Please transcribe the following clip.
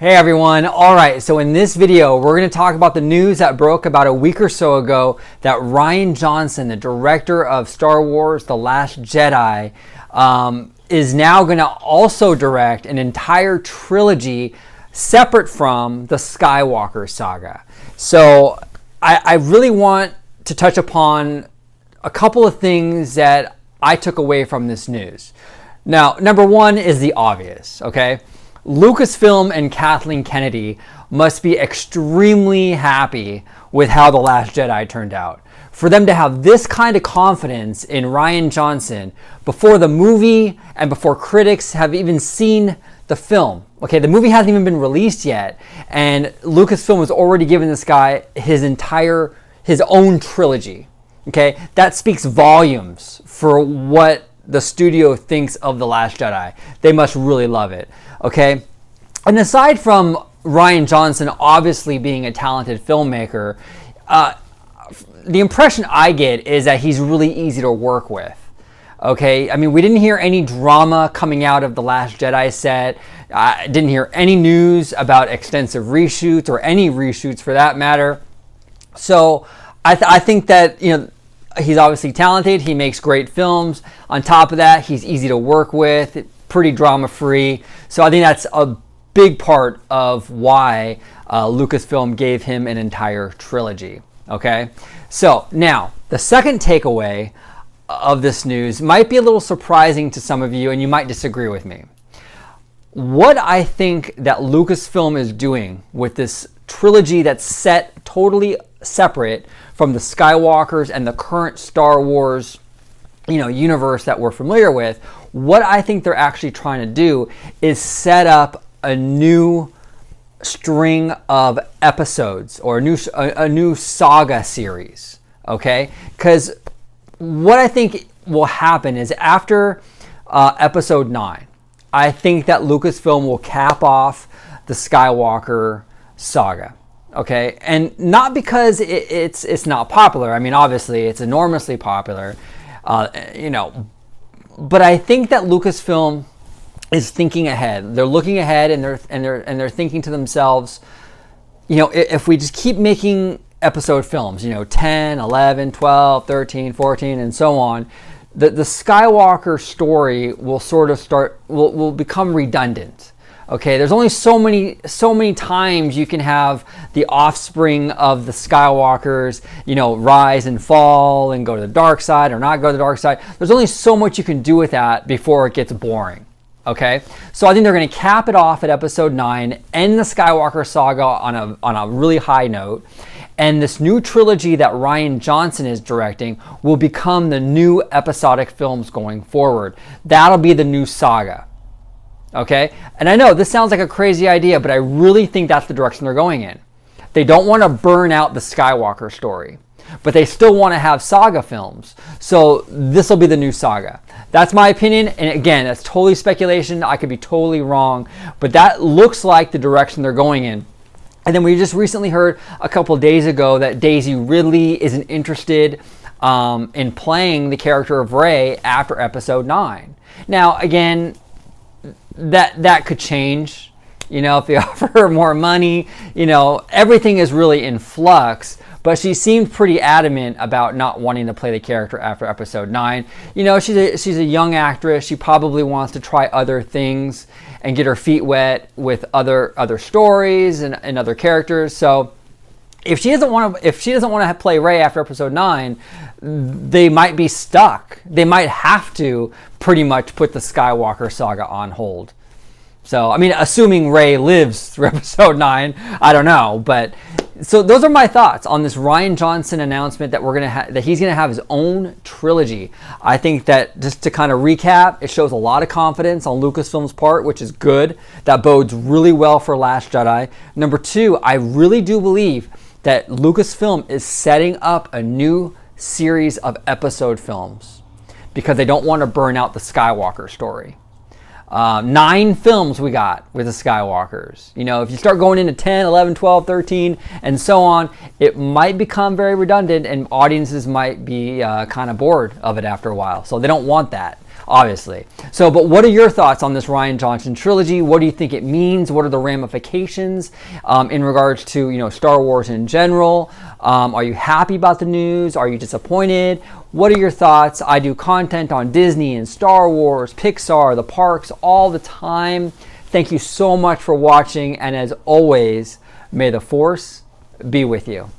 Hey everyone. All right, so in this video, we're going to talk about the news that broke about a week or so ago that Rian Johnson, the director of Star Wars: The Last Jedi, is now going to also direct an entire trilogy separate from the Skywalker saga. So I really want to touch upon a couple of things that I took away from this news. Now, number one is the obvious, okay? Lucasfilm and Kathleen Kennedy must be extremely happy with how The Last Jedi turned out. For them to have this kind of confidence in Rian Johnson before the movie and before critics have even seen the film. Okay, the movie hasn't even been released yet, and Lucasfilm has already given this guy his own trilogy. Okay, that speaks volumes for what the studio thinks of The Last Jedi. They must really love it. Okay, and aside from Rian Johnson obviously being a talented filmmaker, the impression I get is that he's really easy to work with. Okay, I mean, we didn't hear any drama coming out of The Last Jedi set. I didn't hear any news about extensive reshoots or any reshoots for that matter. So I think that, he's obviously talented. He makes great films. On top of that, he's easy to work with, pretty drama-free. So I think that's a big part of why Lucasfilm gave him an entire trilogy. Okay? So now, the second takeaway of this news might be a little surprising to some of you, and you might disagree with me. What I think that Lucasfilm is doing with this trilogy that's set totally separate from the Skywalkers and the current Star Wars, universe that we're familiar with, what I think they're actually trying to do is set up a new string of episodes or a new saga series. Okay, because what I think will happen is after episode 9, I think that Lucasfilm will cap off the Skywalker saga. Okay, and not because it's not popular. I mean, obviously it's enormously popular, but I think that Lucasfilm is thinking ahead. They're looking ahead, and they're thinking to themselves, if we just keep making episode films, 10, 11, 12, 13, 14, and so on, the Skywalker story will become redundant. Okay, there's only so many times you can have the offspring of the Skywalkers, rise and fall and go to the dark side or not go to the dark side. There's only so much you can do with that before it gets boring. Okay, so I think they're going to cap it off at episode 9, end the Skywalker saga on a really high note, and this new trilogy that Rian Johnson is directing will become the new episodic films going forward. That'll be the new saga. Okay, and I know this sounds like a crazy idea, but I really think that's the direction they're going in. They don't want to burn out the Skywalker story, but they still want to have saga films. So this will be the new saga. That's my opinion, and again, that's totally speculation. I could be totally wrong, but that looks like the direction they're going in. And then we just recently heard a couple of days ago that Daisy Ridley isn't interested in playing the character of Rey after episode 9. Now, again, that could change, if they offer her more money, everything is really in flux, but she seemed pretty adamant about not wanting to play the character after episode 9. She's a young actress. She probably wants to try other things and get her feet wet with other stories and other characters. So if she doesn't want to play Rey after episode 9, they might be stuck. They might have to pretty much put the Skywalker saga on hold. So, I mean, assuming Rey lives through episode 9, I don't know. But so those are my thoughts on this Rian Johnson announcement that he's gonna have his own trilogy. I think that, just to kind of recap, it shows a lot of confidence on Lucasfilm's part, which is good. That bodes really well for Last Jedi. Number 2, I really do believe that Lucasfilm is setting up a new series of episode films because they don't want to burn out the Skywalker story. 9 films we got with the Skywalkers. If you start going into 10, 11, 12, 13, and so on, it might become very redundant and audiences might be kind of bored of it after a while. So they don't want that. obviously. So, but what are your thoughts on this Rian Johnson trilogy? What do you think it means? What are the ramifications in regards to, you know, Star Wars in general? Are you happy about the news? Are you disappointed? What are your thoughts? I do content on Disney and Star Wars, Pixar, the parks all the time. Thank you so much for watching, and as always, may the Force be with you.